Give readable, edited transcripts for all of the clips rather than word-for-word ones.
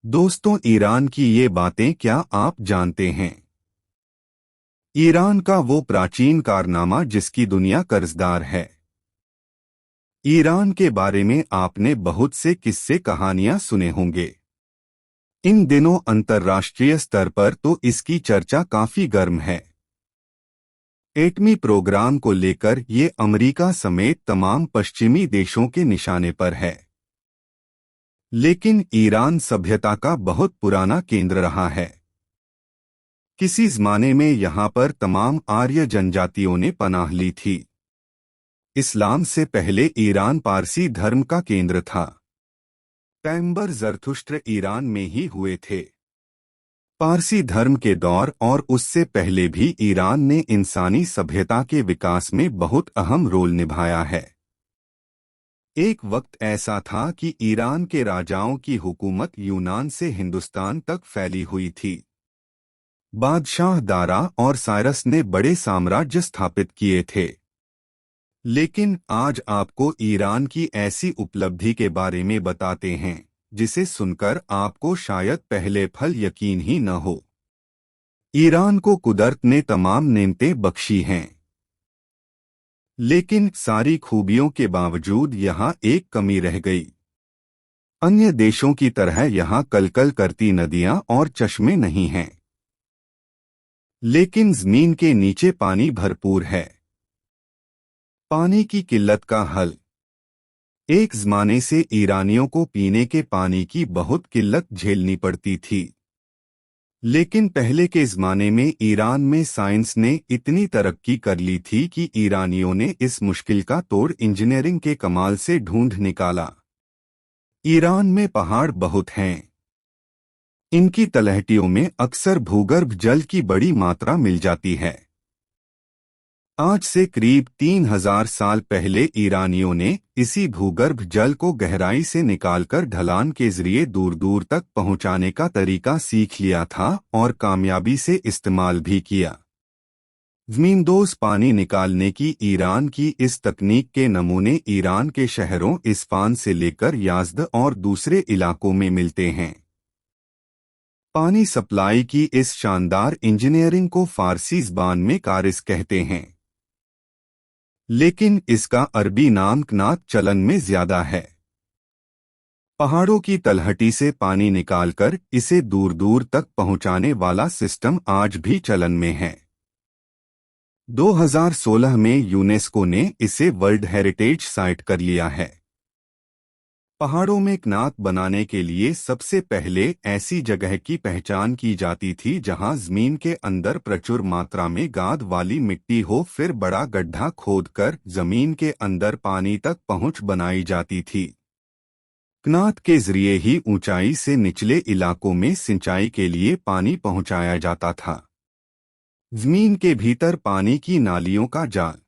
दोस्तों, ईरान की ये बातें क्या आप जानते हैं? ईरान का वो प्राचीन कारनामा जिसकी दुनिया कर्जदार है। ईरान के बारे में आपने बहुत से किस्से कहानियां सुने होंगे। इन दिनों अंतर्राष्ट्रीय स्तर पर तो इसकी चर्चा काफी गर्म है। एटमी प्रोग्राम को लेकर ये अमेरिका समेत तमाम पश्चिमी देशों के निशाने पर है। लेकिन ईरान सभ्यता का बहुत पुराना केंद्र रहा है। किसी ज़माने में यहाँ पर तमाम आर्य जनजातियों ने पनाह ली थी। इस्लाम से पहले ईरान पारसी धर्म का केंद्र था। पैगंबर ज़रथुष्ट्र ईरान में ही हुए थे। पारसी धर्म के दौर और उससे पहले भी ईरान ने इंसानी सभ्यता के विकास में बहुत अहम रोल निभाया है। एक वक्त ऐसा था कि ईरान के राजाओं की हुकूमत यूनान से हिंदुस्तान तक फैली हुई थी। बादशाह दारा और साइरस ने बड़े साम्राज्य स्थापित किए थे। लेकिन आज आपको ईरान की ऐसी उपलब्धि के बारे में बताते हैं जिसे सुनकर आपको शायद पहले फल यकीन ही न हो। ईरान को कुदरत ने तमाम नेमतें बख्शी हैं, लेकिन सारी खूबियों के बावजूद यहाँ एक कमी रह गई। अन्य देशों की तरह यहाँ कलकल करती नदियाँ और चश्मे नहीं हैं, लेकिन जमीन के नीचे पानी भरपूर है। पानी की किल्लत का हल। एक ज़माने से ईरानियों को पीने के पानी की बहुत किल्लत झेलनी पड़ती थी। लेकिन पहले के ज़माने में ईरान में साइंस ने इतनी तरक्की कर ली थी कि ईरानियों ने इस मुश्किल का तोड़ इंजीनियरिंग के कमाल से ढूंढ निकाला। ईरान में पहाड़ बहुत हैं। इनकी तलहटियों में अक्सर भूगर्भ जल की बड़ी मात्रा मिल जाती है। आज से करीब 3000 साल पहले ईरानियों ने इसी भूगर्भ जल को गहराई से निकालकर ढलान के जरिए दूर दूर तक पहुंचाने का तरीका सीख लिया था और कामयाबी से इस्तेमाल भी किया। ज़मींदोज़ पानी निकालने की ईरान की इस तकनीक के नमूने ईरान के शहरों इस्फान से लेकर याज़्द और दूसरे इलाकों में मिलते हैं। पानी सप्लाई की इस शानदार इंजीनियरिंग को फारसी ज़बान में कारिस कहते हैं, लेकिन इसका अरबी नाम कनात चलन में ज्यादा है। पहाड़ों की तलहटी से पानी निकालकर इसे दूर दूर तक पहुंचाने वाला सिस्टम आज भी चलन में है। 2016 में यूनेस्को ने इसे वर्ल्ड हेरिटेज साइट कर लिया है। पहाड़ों में कनात बनाने के लिए सबसे पहले ऐसी जगह की पहचान की जाती थी जहां जमीन के अंदर प्रचुर मात्रा में गाद वाली मिट्टी हो, फिर बड़ा गड्ढा खोदकर जमीन के अंदर पानी तक पहुंच बनाई जाती थी। कनात के जरिए ही ऊंचाई से निचले इलाकों में सिंचाई के लिए पानी पहुंचाया जाता था। जमीन के भीतर पानी की नालियों का जाल।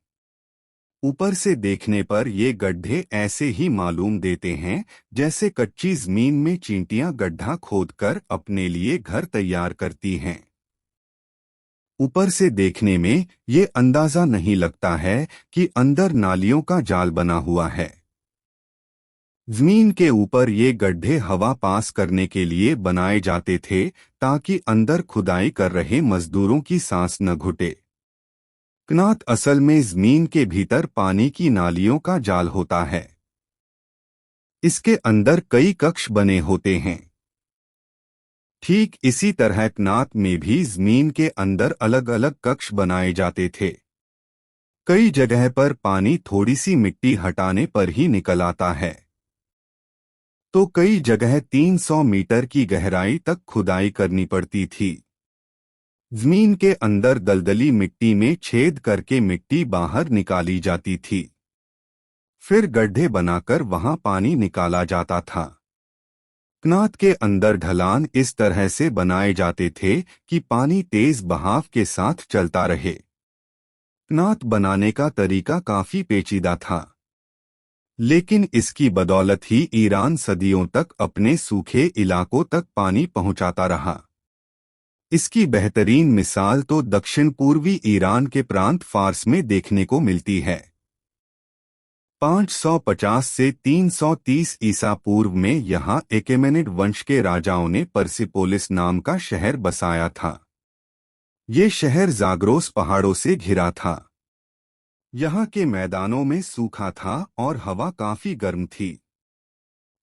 ऊपर से देखने पर ये गड्ढे ऐसे ही मालूम देते हैं जैसे कच्ची जमीन में चींटियां गड्ढा खोदकर अपने लिए घर तैयार करती हैं। ऊपर से देखने में ये अंदाजा नहीं लगता है कि अंदर नालियों का जाल बना हुआ है। जमीन के ऊपर ये गड्ढे हवा पास करने के लिए बनाए जाते थे ताकि अंदर खुदाई कर रहे मजदूरों की सांस न घुटे। कनात असल में जमीन के भीतर पानी की नालियों का जाल होता है। इसके अंदर कई कक्ष बने होते हैं। ठीक इसी तरह कनात में भी जमीन के अंदर अलग अलग कक्ष बनाए जाते थे। कई जगह पर पानी थोड़ी सी मिट्टी हटाने पर ही निकल आता है, तो कई जगह 300 मीटर की गहराई तक खुदाई करनी पड़ती थी। जमीन के अंदर दलदली मिट्टी में छेद करके मिट्टी बाहर निकाली जाती थी। फिर गड्ढे बनाकर वहां पानी निकाला जाता था। कनात के अंदर ढलान इस तरह से बनाए जाते थे कि पानी तेज बहाव के साथ चलता रहे। कनात बनाने का तरीका काफी पेचीदा था, लेकिन इसकी बदौलत ही ईरान सदियों तक अपने सूखे इलाकों तक पानी पहुंचाता रहा। इसकी बेहतरीन मिसाल तो दक्षिण पूर्वी ईरान के प्रांत फार्स में देखने को मिलती है। 550 से 330 ईसा पूर्व में यहाँ एकेमेनिड वंश के राजाओं ने परसिपोलिस नाम का शहर बसाया था। ये शहर जाग्रोस पहाड़ों से घिरा था। यहाँ के मैदानों में सूखा था और हवा काफी गर्म थी।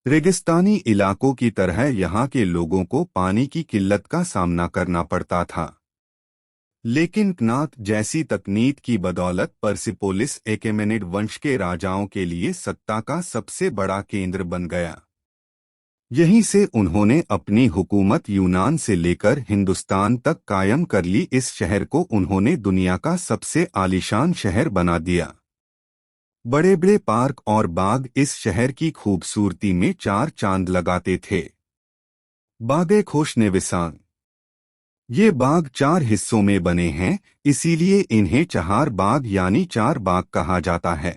रेगिस्तानी इलाकों की तरह यहाँ के लोगों को पानी की किल्लत का सामना करना पड़ता था। लेकिन क्नात जैसी तकनीक की बदौलत परसिपोलिस एकेमेनिड वंश के राजाओं के लिए सत्ता का सबसे बड़ा केंद्र बन गया। यहीं से उन्होंने अपनी हुकूमत यूनान से लेकर हिंदुस्तान तक कायम कर ली। इस शहर को उन्होंने दुनिया का सबसे आलीशान शहर बना दिया। बड़े बड़े पार्क और बाग इस शहर की खूबसूरती में चार चांद लगाते थे। बागे खोशनेविसान। ये बाग 4 हिस्सों में बने हैं, इसीलिए इन्हें चहार बाग यानी 4 बाग कहा जाता है।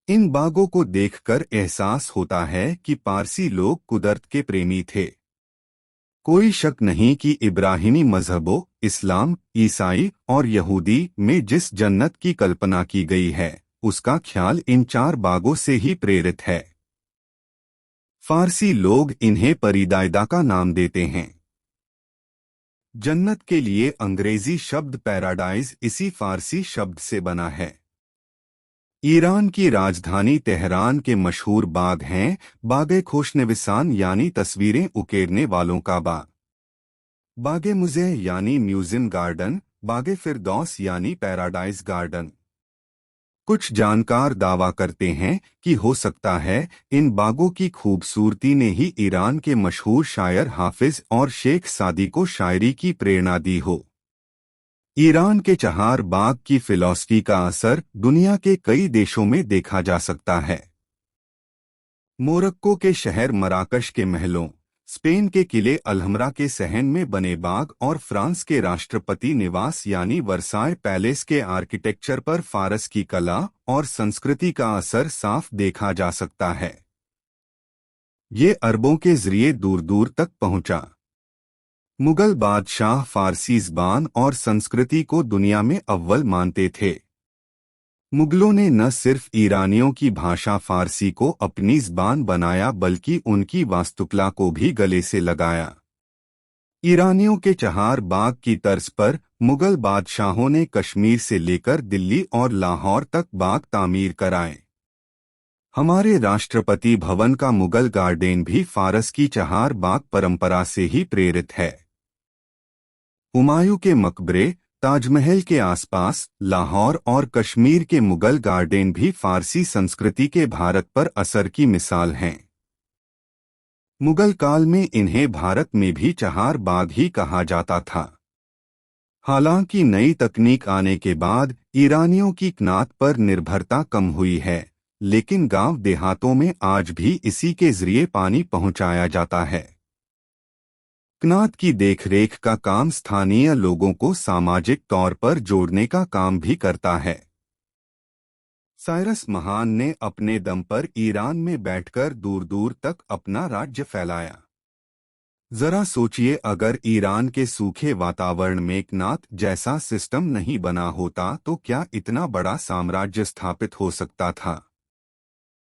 इन बागों को देखकर एहसास होता है कि पारसी लोग कुदरत के प्रेमी थे। कोई शक नहीं कि इब्राहिमी मजहबों इस्लाम, ईसाई और यहूदी में जिस जन्नत की कल्पना की गई है, उसका ख्याल इन 4 बागों से ही प्रेरित है। फारसी लोग इन्हें परीदायदा का नाम देते हैं। जन्नत के लिए अंग्रेजी शब्द पैराडाइज इसी फारसी शब्द से बना है। ईरान की राजधानी तेहरान के मशहूर बाग हैं बागे खोशनेविसान यानी तस्वीरें उकेरने वालों का बाग, बागे मुज़े यानी म्यूजियम गार्डन, बागे फिरदौस यानी पैराडाइज गार्डन। कुछ जानकार दावा करते हैं कि हो सकता है इन बागों की खूबसूरती ने ही ईरान के मशहूर शायर हाफिज और शेख सादी को शायरी की प्रेरणा दी हो। ईरान के चहार बाग की फिलॉसफी का असर दुनिया के कई देशों में देखा जा सकता है। मोरक्को के शहर मराकश के महलों, स्पेन के किले अलहमरा के सहन में बने बाग और फ्रांस के राष्ट्रपति निवास यानी वर्साय पैलेस के आर्किटेक्चर पर फारस की कला और संस्कृति का असर साफ देखा जा सकता है। ये अरबों के जरिए दूर दूर तक पहुंचा। मुगल बादशाह फारसी ज़बान और संस्कृति को दुनिया में अव्वल मानते थे। मुगलों ने न सिर्फ ईरानियों की भाषा फारसी को अपनी ज़बान बनाया बल्कि उनकी वास्तुकला को भी गले से लगाया। ईरानियों के चहार बाग की तर्ज पर मुगल बादशाहों ने कश्मीर से लेकर दिल्ली और लाहौर तक बाग तामीर कराए। हमारे राष्ट्रपति भवन का मुगल गार्डन भी फारस की चहार बाग परंपरा से ही प्रेरित है। हुमायूं के मकबरे, ताजमहल के आसपास लाहौर और कश्मीर के मुगल गार्डन भी फारसी संस्कृति के भारत पर असर की मिसाल हैं। मुगल काल में इन्हें भारत में भी चहार बाग ही कहा जाता था। हालांकि नई तकनीक आने के बाद ईरानियों की क्नात पर निर्भरता कम हुई है, लेकिन गांव देहातों में आज भी इसी के जरिए पानी पहुंचाया जाता है। क्नात की देखरेख का काम स्थानीय लोगों को सामाजिक तौर पर जोड़ने का काम भी करता है। साइरस महान ने अपने दम पर ईरान में बैठकर दूर दूर तक अपना राज्य फैलाया। जरा सोचिए, अगर ईरान के सूखे वातावरण में क्नात जैसा सिस्टम नहीं बना होता तो क्या इतना बड़ा साम्राज्य स्थापित हो सकता था।